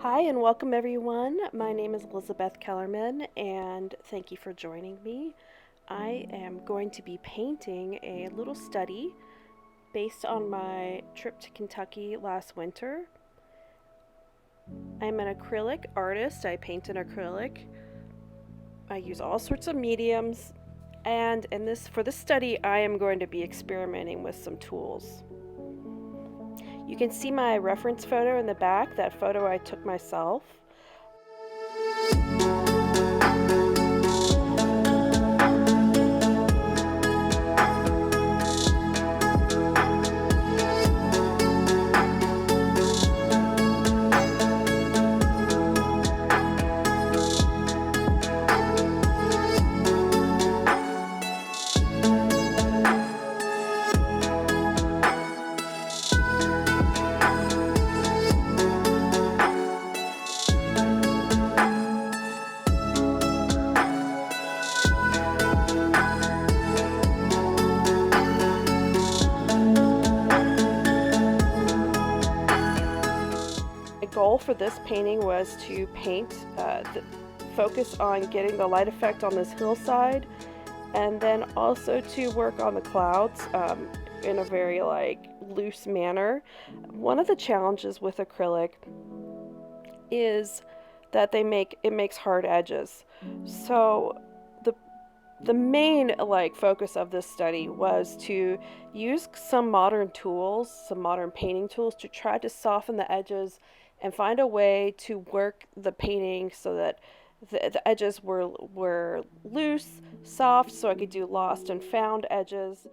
Hi and welcome everyone. My name is Elizabeth Kellerman and thank you for joining me. I am going to be painting a little study based on my trip to Kentucky last winter. I'm an acrylic artist. I paint in acrylic. I use all sorts of mediums, and for this study I am going to be experimenting with some tools. You can see my reference photo in the back, that photo I took myself. My goal for this painting was to focus on getting the light effect on this hillside, and then also to work on the clouds in a very loose manner. One of the challenges with acrylic is that it makes hard edges. So the main focus of this study was to use some modern painting tools to try to soften the edges and find a way to work the painting so that the edges were loose, soft, so I could do lost and found edges.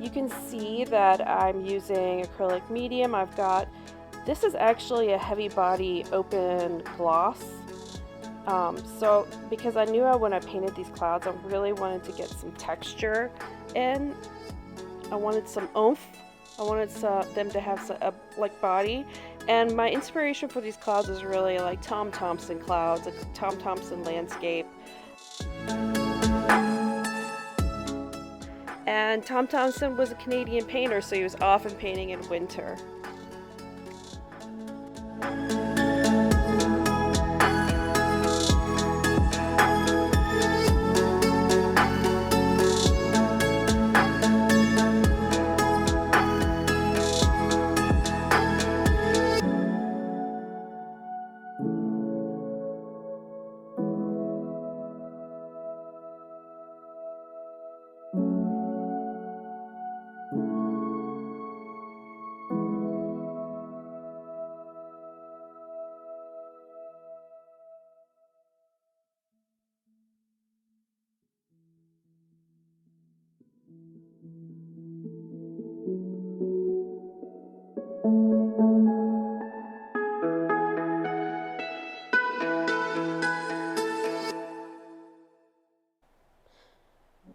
You can see that I'm using acrylic medium. This is actually a heavy body open gloss. So because I knew when I painted these clouds, I really wanted to get some texture in. I wanted some oomph. I wanted them to have a body. And my inspiration for these clouds is really like Tom Thomson clouds, like Tom Thomson landscape. And Tom Thomson was a Canadian painter, so he was often painting in winter.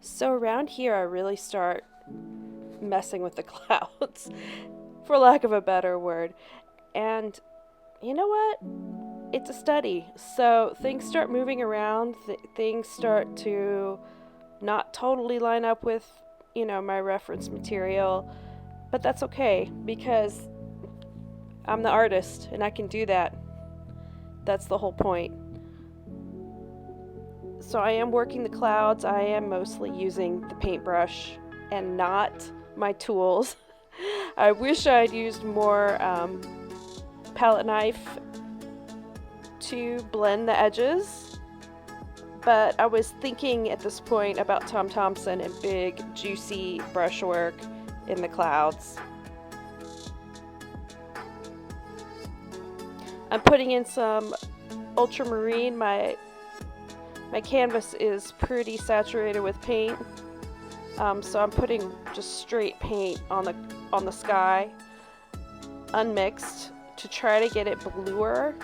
So around here I really start messing with the clouds, for lack of a better word. And you know what? It's a study. So things start moving around, things start to not totally line up with, my reference material. But that's okay because I'm the artist and I can do that. That's the whole point. So I am working the clouds. I am mostly using the paintbrush and not my tools. I wish I'd used more palette knife to blend the edges, but I was thinking at this point about Tom Thomson and big juicy brushwork in the clouds. I'm putting in some ultramarine. My canvas is pretty saturated with paint, so I'm putting just straight paint on the sky, unmixed, to try to get it bluer.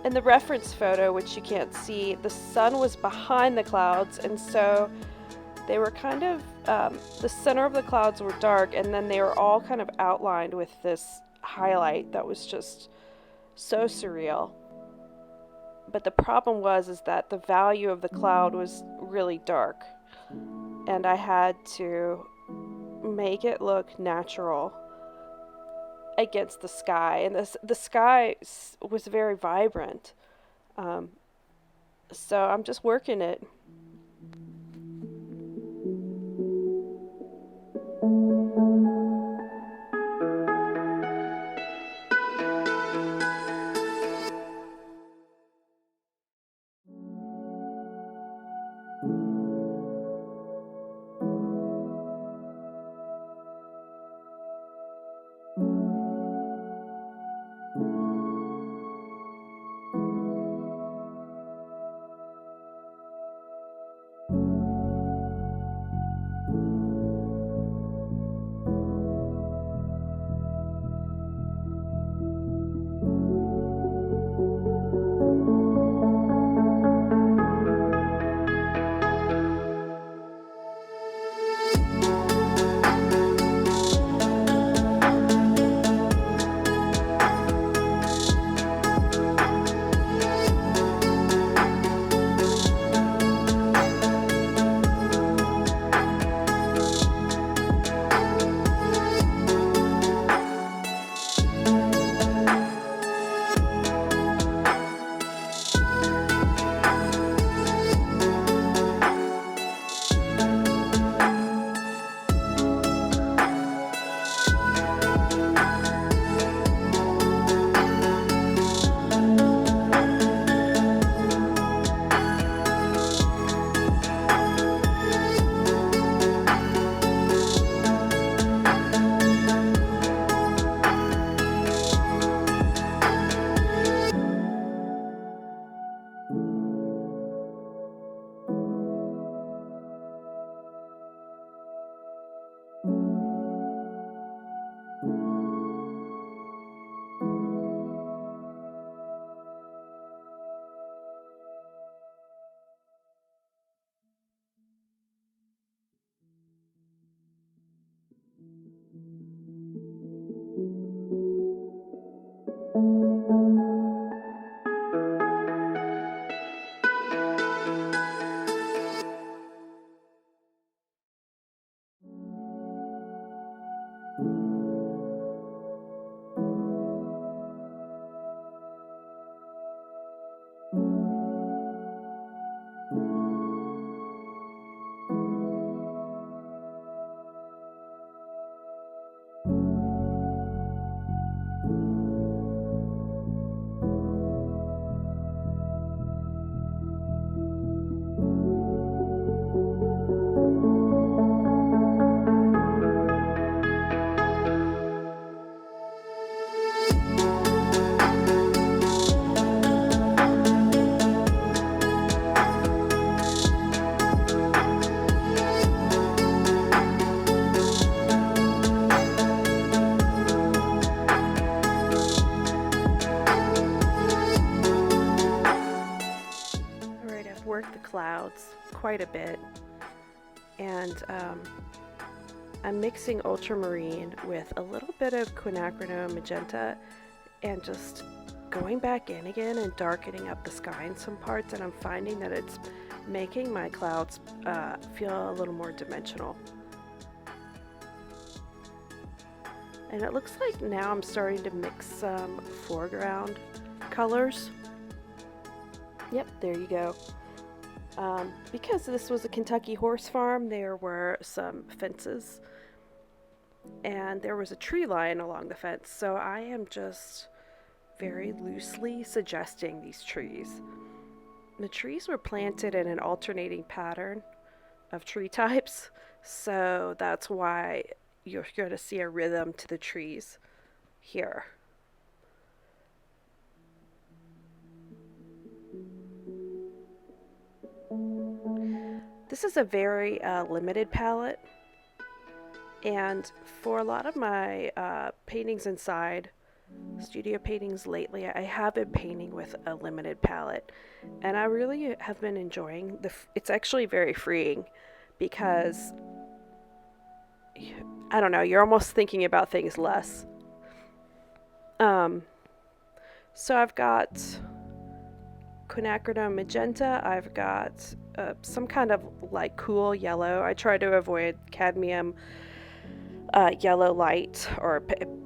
In the reference photo, which you can't see, the sun was behind the clouds, and so they were kind of, the center of the clouds were dark, and then they were all kind of outlined with this highlight that was just so surreal. But the problem is that the value of the cloud was really dark, and I had to make it look natural against the sky, and the sky was very vibrant. So I'm just working it. Worked the clouds quite a bit, and I'm mixing ultramarine with a little bit of quinacridone magenta and just going back in again and darkening up the sky in some parts, and I'm finding that it's making my clouds feel a little more dimensional. And it looks like now I'm starting to mix some foreground colors. Yep, there you go. Because this was a Kentucky horse farm, there were some fences, and there was a tree line along the fence, so I am just very loosely suggesting these trees. The trees were planted in an alternating pattern, of tree types. So that's why you're going to see a rhythm to the trees here. This is a very limited palette, and for a lot of my paintings inside, studio paintings lately, I have been painting with a limited palette, and I really have been enjoying it's actually very freeing because I don't know, you're almost thinking about things less. Um, so I've got quinacridone magenta. I've got some kind of like cool yellow. I try to avoid cadmium yellow light or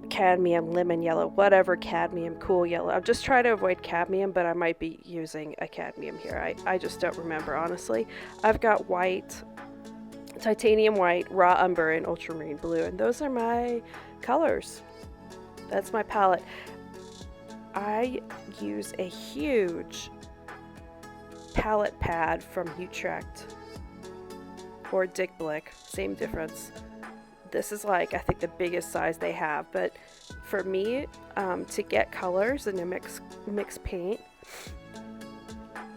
cadmium lemon yellow, whatever cadmium cool yellow. I've just tried to avoid cadmium, but I might be using a cadmium here. I just don't remember, honestly. I've got white, titanium white, raw umber, and ultramarine blue, and those are my colors. That's my palette. I use a huge palette pad from Utrecht or Dick Blick, same difference. This is like, I think, the biggest size they have, but for me, to get colors and to mix paint,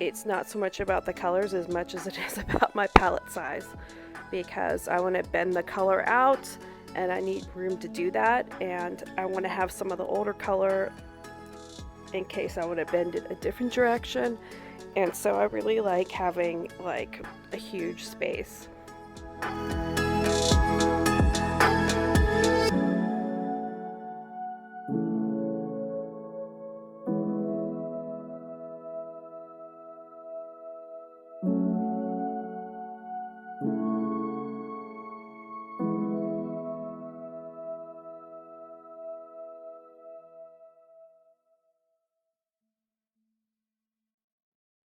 it's not so much about the colors as much as it is about my palette size, because I want to bend the color out and I need room to do that, and I want to have some of the older color in case I want to bend it a different direction. And so I really like having like a huge space.